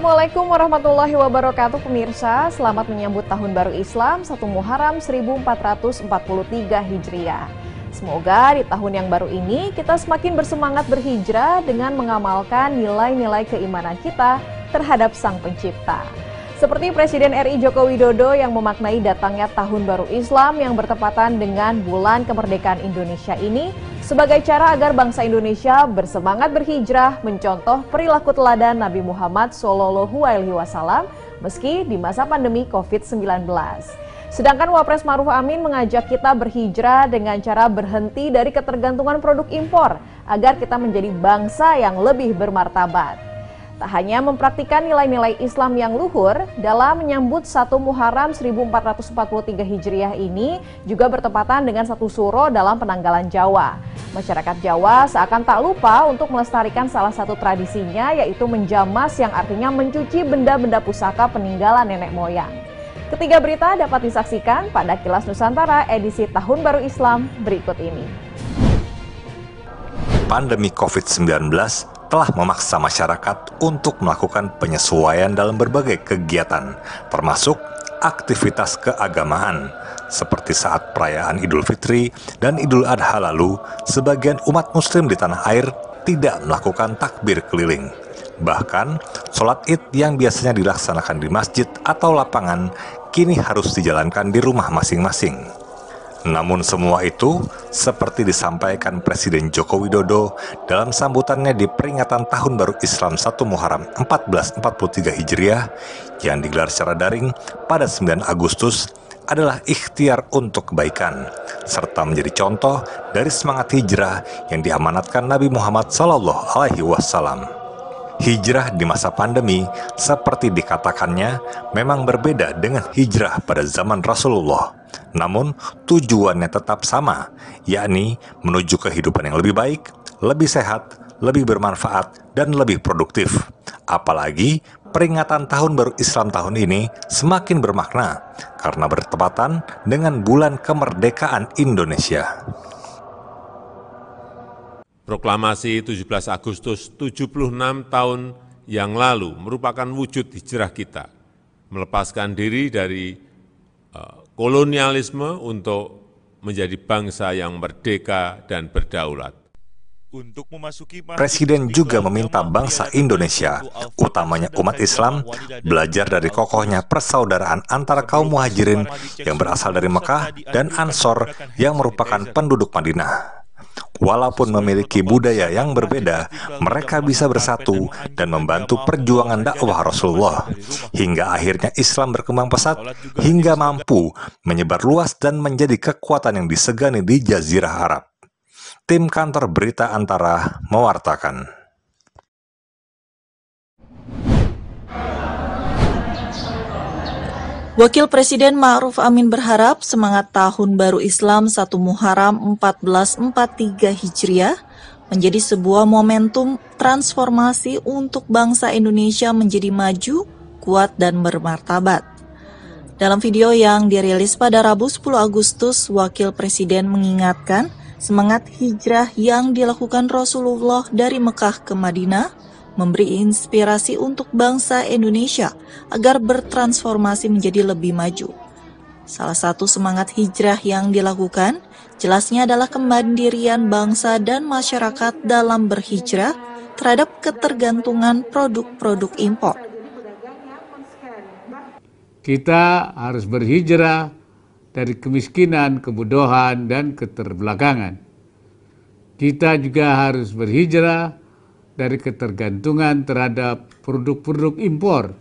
Assalamualaikum warahmatullahi wabarakatuh pemirsa. Selamat menyambut Tahun Baru Islam 1 Muharram 1443 Hijriah. Semoga di tahun yang baru ini kita semakin bersemangat berhijrah dengan mengamalkan nilai-nilai keimanan kita terhadap Sang Pencipta. Seperti Presiden RI Joko Widodo yang memaknai datangnya Tahun Baru Islam yang bertepatan dengan bulan kemerdekaan Indonesia ini sebagai cara agar bangsa Indonesia bersemangat berhijrah mencontoh perilaku teladan Nabi Muhammad SAW meski di masa pandemi COVID-19. Sedangkan Wapres Maruf Amin mengajak kita berhijrah dengan cara berhenti dari ketergantungan produk impor agar kita menjadi bangsa yang lebih bermartabat. Tak hanya mempraktikkan nilai-nilai Islam yang luhur, dalam menyambut 1 Muharram 1443 Hijriah ini juga bertepatan dengan satu suro dalam penanggalan Jawa. Masyarakat Jawa seakan tak lupa untuk melestarikan salah satu tradisinya, yaitu menjamas yang artinya mencuci benda-benda pusaka peninggalan nenek moyang. Ketiga berita dapat disaksikan pada Kilas Nusantara edisi Tahun Baru Islam berikut ini. Pandemi COVID-19 telah memaksa masyarakat untuk melakukan penyesuaian dalam berbagai kegiatan, termasuk aktivitas keagamaan. Seperti saat perayaan Idul Fitri dan Idul Adha lalu, sebagian umat muslim di tanah air tidak melakukan takbir keliling. Bahkan, sholat Id yang biasanya dilaksanakan di masjid atau lapangan, kini harus dijalankan di rumah masing-masing. Namun semua itu seperti disampaikan Presiden Joko Widodo dalam sambutannya di peringatan Tahun Baru Islam 1 Muharram 1443 Hijriah yang digelar secara daring pada 9 Agustus adalah ikhtiar untuk kebaikan serta menjadi contoh dari semangat hijrah yang diamanatkan Nabi Muhammad SAW. Hijrah di masa pandemi, seperti dikatakannya, memang berbeda dengan hijrah pada zaman Rasulullah. Namun, tujuannya tetap sama, yakni menuju kehidupan yang lebih baik, lebih sehat, lebih bermanfaat, dan lebih produktif. Apalagi, peringatan Tahun Baru Islam tahun ini semakin bermakna, karena bertepatan dengan bulan kemerdekaan Indonesia. Proklamasi 17 Agustus 76 tahun yang lalu merupakan wujud hijrah kita, melepaskan diri dari kolonialisme untuk menjadi bangsa yang merdeka dan berdaulat. Presiden juga meminta bangsa Indonesia, utamanya umat Islam, belajar dari kokohnya persaudaraan antara kaum muhajirin yang berasal dari Mekah dan Ansor yang merupakan penduduk Madinah. Walaupun memiliki budaya yang berbeda, mereka bisa bersatu dan membantu perjuangan dakwah Rasulullah. Hingga akhirnya Islam berkembang pesat, hingga mampu menyebar luas dan menjadi kekuatan yang disegani di Jazirah Arab. Tim kantor berita Antara mewartakan. Wakil Presiden Ma'ruf Amin berharap semangat Tahun Baru Islam 1 Muharram 1443 Hijriah menjadi sebuah momentum transformasi untuk bangsa Indonesia menjadi maju, kuat, dan bermartabat. Dalam video yang dirilis pada Rabu 10 Agustus, Wakil Presiden mengingatkan semangat hijrah yang dilakukan Rasulullah dari Mekah ke Madinah memberi inspirasi untuk bangsa Indonesia agar bertransformasi menjadi lebih maju. Salah satu semangat hijrah yang dilakukan jelasnya adalah kemandirian bangsa dan masyarakat dalam berhijrah terhadap ketergantungan produk-produk impor. Kita harus berhijrah dari kemiskinan, kebodohan, dan keterbelakangan. Kita juga harus berhijrah dari ketergantungan terhadap produk-produk impor.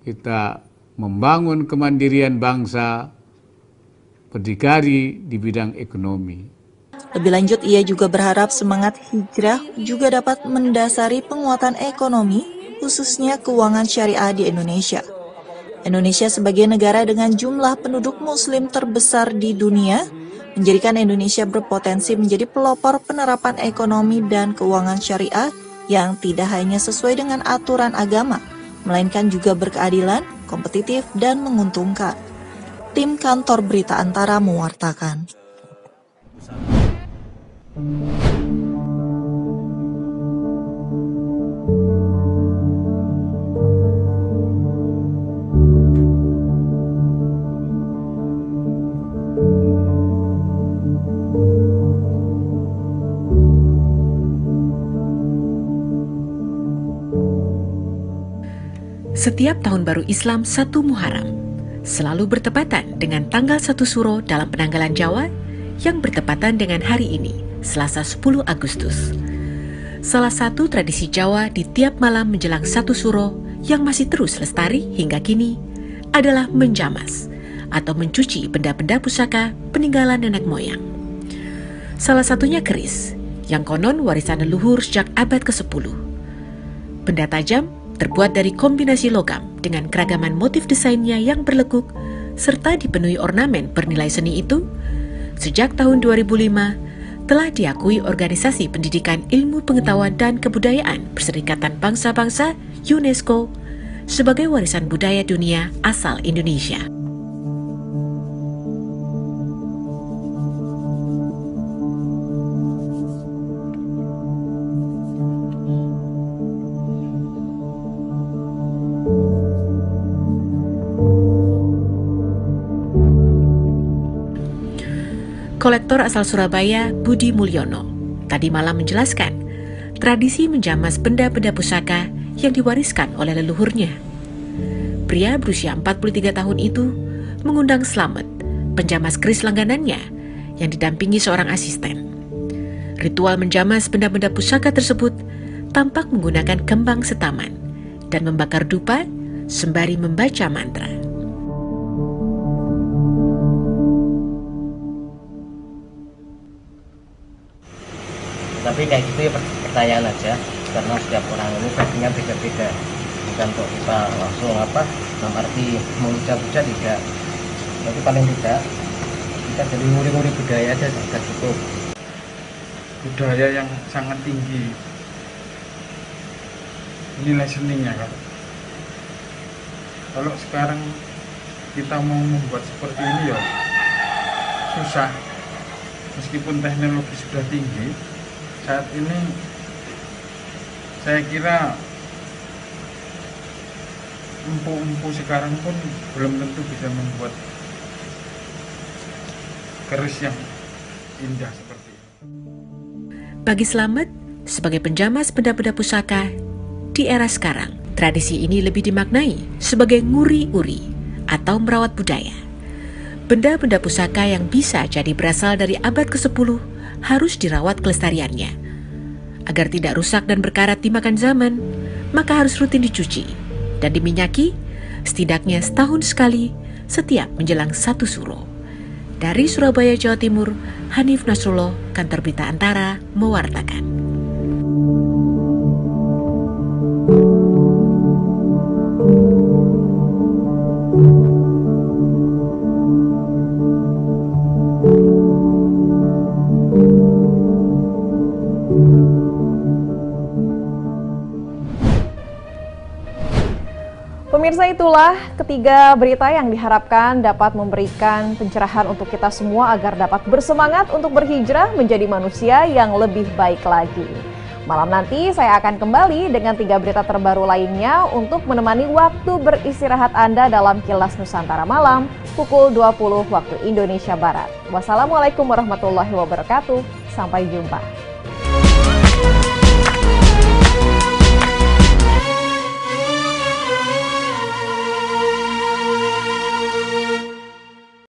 Kita membangun kemandirian bangsa, berdikari di bidang ekonomi. Lebih lanjut, ia juga berharap semangat hijrah juga dapat mendasari penguatan ekonomi, khususnya keuangan syariah di Indonesia. Indonesia sebagai negara dengan jumlah penduduk muslim terbesar di dunia, menjadikan Indonesia berpotensi menjadi pelopor penerapan ekonomi dan keuangan syariah yang tidak hanya sesuai dengan aturan agama, melainkan juga berkeadilan, kompetitif, dan menguntungkan. Tim kantor berita Antara mewartakan. Setiap tahun baru Islam 1 Muharram selalu bertepatan dengan tanggal 1 Suro dalam penanggalan Jawa yang bertepatan dengan hari ini, Selasa 10 Agustus. Salah satu tradisi Jawa di tiap malam menjelang 1 Suro yang masih terus lestari hingga kini adalah menjamas atau mencuci benda-benda pusaka peninggalan nenek moyang. Salah satunya keris, yang konon warisan leluhur sejak abad ke-10. Benda tajam terbuat dari kombinasi logam dengan keragaman motif desainnya yang berlekuk serta dipenuhi ornamen bernilai seni itu, sejak tahun 2005 telah diakui Organisasi Pendidikan Ilmu Pengetahuan dan Kebudayaan Perserikatan Bangsa-Bangsa UNESCO sebagai warisan budaya dunia asal Indonesia. Kolektor asal Surabaya, Budi Mulyono, tadi malam menjelaskan tradisi menjamas benda-benda pusaka yang diwariskan oleh leluhurnya. Pria berusia 43 tahun itu mengundang Slamet, penjamas keris langganannya, yang didampingi seorang asisten. Ritual menjamas benda-benda pusaka tersebut tampak menggunakan kembang setaman dan membakar dupa sembari membaca mantra. Tapi kayak gitu ya pertanyaan aja, karena setiap orang ini versinya beda-beda, bukan untuk kita langsung dalam arti mengucap-ucap tidak, tapi paling tidak kita jadi nguri-nguri budaya aja sudah cukup. Budaya yang sangat tinggi nilai seninya kan. Kalau sekarang kita mau membuat seperti ini ya susah, meskipun teknologi sudah tinggi. Saat ini saya kira empu-empu sekarang pun belum tentu bisa membuat keris yang indah seperti ini. Bagi Slamet, sebagai penjamas benda-benda pusaka, di era sekarang, tradisi ini lebih dimaknai sebagai nguri-uri atau merawat budaya. Benda-benda pusaka yang bisa jadi berasal dari abad ke-10 harus dirawat kelestariannya. Agar tidak rusak dan berkarat dimakan zaman, maka harus rutin dicuci dan diminyaki setidaknya setahun sekali setiap menjelang 1 Suro. Dari Surabaya, Jawa Timur, Hanif Nasrullah, Kantor Berita Antara, mewartakan. Pemirsa, itulah ketiga berita yang diharapkan dapat memberikan pencerahan untuk kita semua agar dapat bersemangat untuk berhijrah menjadi manusia yang lebih baik lagi. Malam nanti saya akan kembali dengan 3 berita terbaru lainnya untuk menemani waktu beristirahat Anda dalam Kilas Nusantara Malam pukul 20 waktu Indonesia Barat. Wassalamualaikum warahmatullahi wabarakatuh. Sampai jumpa.